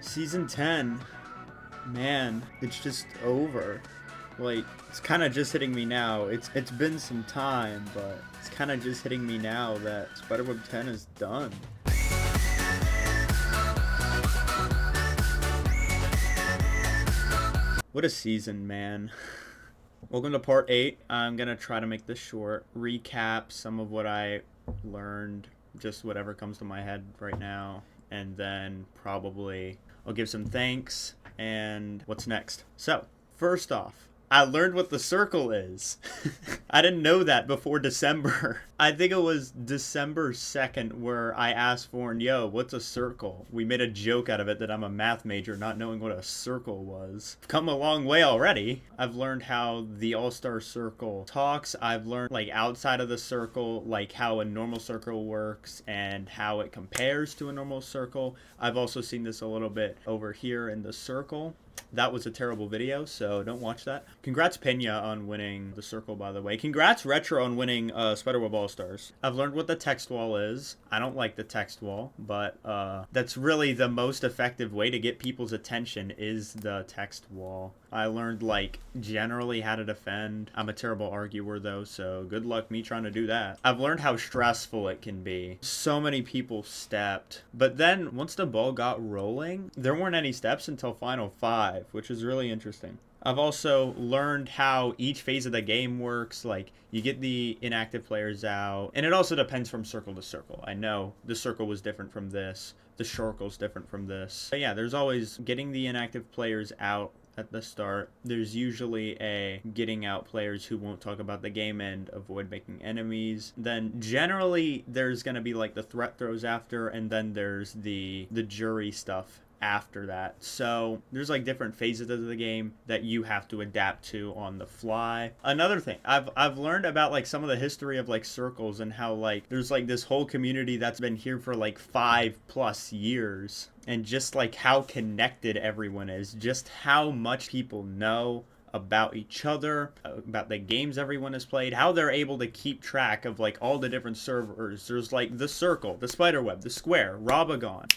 Season 10, man, it's just over. Like, it's kind of just hitting me now. It's been some time, but it's kind of just hitting me now that spiderweb 10 is done. What a season, man. Welcome to part 8. I'm going to try to make this short, recap some of what I learned, just whatever comes to my head right now, and then probably I'll give some thanks and what's next. So, first off, I learned what the circle is. I didn't know that before December. I think it was December 2nd where I asked Foreign, yo, what's a circle? We made a joke out of it that I'm a math major not knowing what a circle was. I've come a long way already. I've learned how the All-Star Circle talks. I've learned like outside of the circle, like how a normal circle works and how it compares to a normal circle. I've also seen this a little bit over here in the circle. That was a terrible video, so don't watch that. Congrats Pena on winning the circle, by the way. Congrats Retro on winning Spiderweb All-Stars. I've learned what the text wall is. I don't like the text wall, but that's really the most effective way to get people's attention is the text wall. I learned, like, generally how to defend. I'm a terrible arguer, though, so good luck me trying to do that. I've learned how stressful it can be. So many people stepped. But then, once the ball got rolling, there weren't any steps until Final 5, which is really interesting. I've also learned how each phase of the game works. Like, you get the inactive players out. And it also depends from circle to circle. I know the circle was different from this. The circle's different from this. But yeah, there's always getting the inactive players out at the start. There's usually a getting out players who won't talk about the game and avoid making enemies. Then generally there's going to be like the threat throws after, and then there's the jury stuff after that. So there's like different phases of the game that you have to adapt to on the fly. Another thing I've learned about like some of the history of like circles and how like there's like this whole community that's been here for like 5+ years, and just like how connected everyone is, just how much people know about each other, about the games everyone has played, how they're able to keep track of like all the different servers. There's like the circle, the spiderweb, the square, Robagon,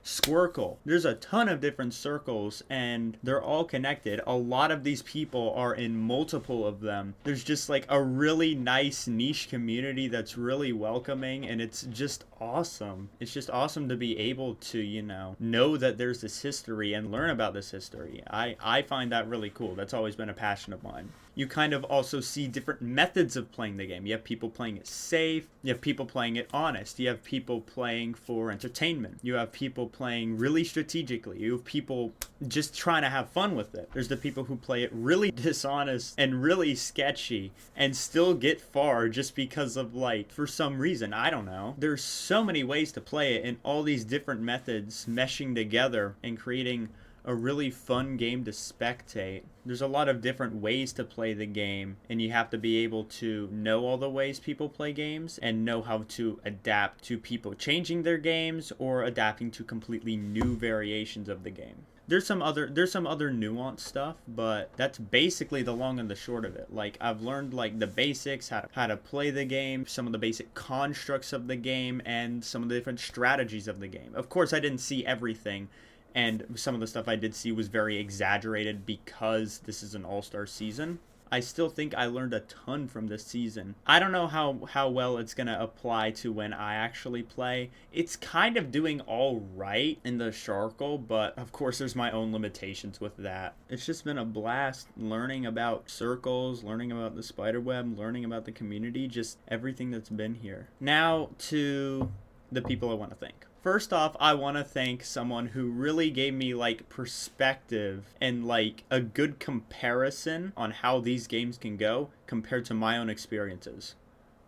Squircle. There's a ton of different circles and they're all connected. A lot of these people are in multiple of them. There's just like a really nice niche community that's really welcoming, and it's just awesome. It's just awesome to be able to, know that there's this history and learn about this history. I find that really cool. That's always been a passion of mine. You kind of also see different methods of playing the game. You have people playing it safe. You have people playing it honest. You have people playing for entertainment. You have people playing really strategically. You have people just trying to have fun with it. There's the people who play it really dishonest and really sketchy and still get far just because of, like, for some reason, I don't know. There's so many ways to play it, and all these different methods meshing together and creating a really fun game to spectate. There's a lot of different ways to play the game, and you have to be able to know all the ways people play games and know how to adapt to people changing their games or adapting to completely new variations of the game. There's some other nuanced stuff, but that's basically the long and the short of it. Like, I've learned like the basics, how to play the game, some of the basic constructs of the game, and some of the different strategies of the game. Of course, I didn't see everything, and some of the stuff I did see was very exaggerated because this is an all-star season. I still think I learned a ton from this season. I don't know how well it's going to apply to when I actually play. It's kind of doing all right in the Sharkle, but of course there's my own limitations with that. It's just been a blast learning about circles, learning about the spiderweb, learning about the community, just everything that's been here. Now to the people I want to thank. First off, I want to thank someone who really gave me like perspective and like a good comparison on how these games can go compared to my own experiences.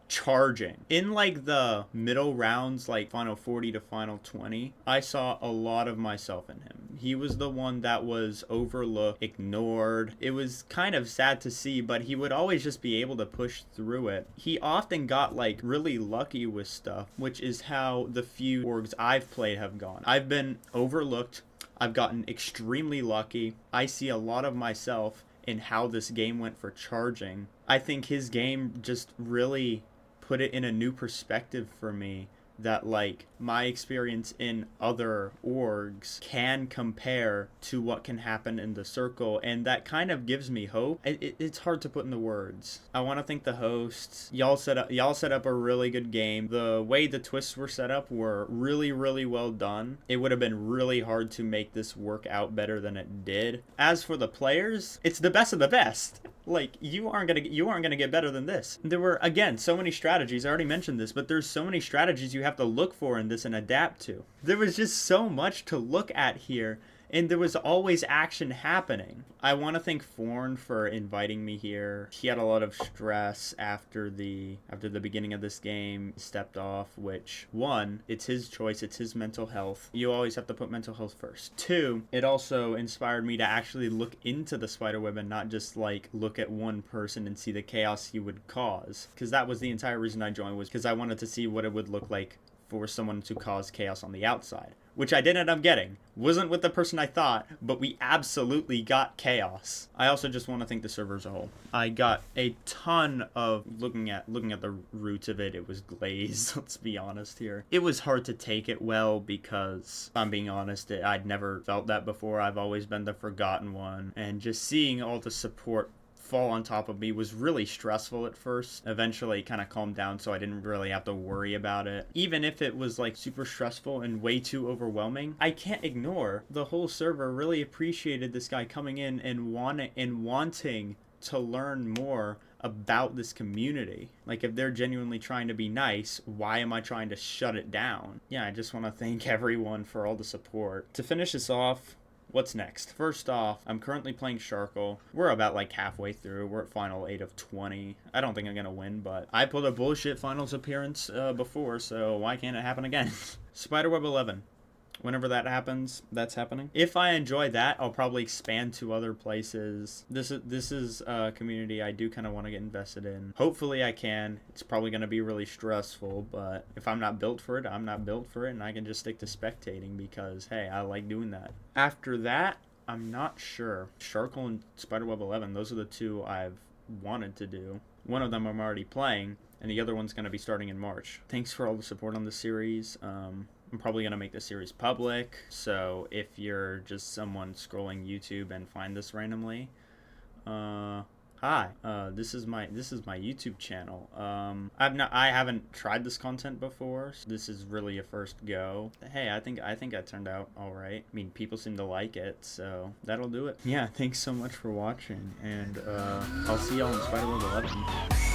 Charging. In like the middle rounds, like final 40 to final 20, I saw a lot of myself in him. He was the one that was overlooked, ignored. It was kind of sad to see, but he would always just be able to push through it. He often got like really lucky with stuff, which is how the few orgs I've played have gone. I've been overlooked. I've gotten extremely lucky. I see a lot of myself in how this game went for Charging. I think his game just really put it in a new perspective for me that like my experience in other orgs can compare to what can happen in the circle, and that kind of gives me hope. It's hard to put into words. I want to thank the hosts. Y'all set up a really good game. The way the twists were set up were really well done. It would have been really hard to make this work out better than it did. As for the players, it's the best of the best. Like, you aren't gonna get better than this. There were, again, so many strategies. I already mentioned this, but there's so many strategies you have to look for in this and adapt to. There was just so much to look at here, and there was always action happening. I want to thank Forn for inviting me here. He had a lot of stress after the beginning of this game. He stepped off, which, one, it's his choice, it's his mental health. You always have to put mental health first. Two, it also inspired me to actually look into the spiderweb and not just like look at one person and see the chaos he would cause. Because that was the entire reason I joined, was because I wanted to see what it would look like for someone to cause chaos on the outside, which I did end up getting. Wasn't with the person I thought, but we absolutely got chaos. I also just want to thank the server as a whole. I got a ton of looking at the roots of it. It was glazed. Let's be honest here. It was hard to take it well because, if I'm being honest, I'd never felt that before. I've always been the forgotten one, and just seeing all the support fall on top of me was really stressful at first. Eventually it kind of calmed down, so I didn't really have to worry about it. Even if it was like super stressful and way too overwhelming, I can't ignore the whole server really appreciated this guy coming in and wanting to learn more about this community. Like, if they're genuinely trying to be nice, why am I trying to shut it down? Yeah, I just want to thank everyone for all the support. To finish this off, what's next? First off, I'm currently playing Sharkle. We're about like halfway through. We're at final 8 of 20. I don't think I'm gonna win, but I pulled a bullshit finals appearance before, so why can't it happen again? Spiderweb 11. Whenever that happens, that's happening. If I enjoy that, I'll probably expand to other places. This is a community I do kind of want to get invested in. Hopefully I can. It's probably going to be really stressful, but if I'm not built for it, I'm not built for it, and I can just stick to spectating because, hey, I like doing that. After that, I'm not sure. Sharkle and Spiderweb 11, those are the two I've wanted to do. One of them I'm already playing, and the other one's going to be starting in March. Thanks for all the support on the series. I'm probably going to make this series public, so if you're just someone scrolling YouTube and find this randomly, hi, this is my YouTube channel. I haven't tried this content before, so this is really a first go. Hey, I think I turned out alright. I mean, people seem to like it, so that'll do it. Yeah, thanks so much for watching, and I'll see y'all in Spiderweb 11.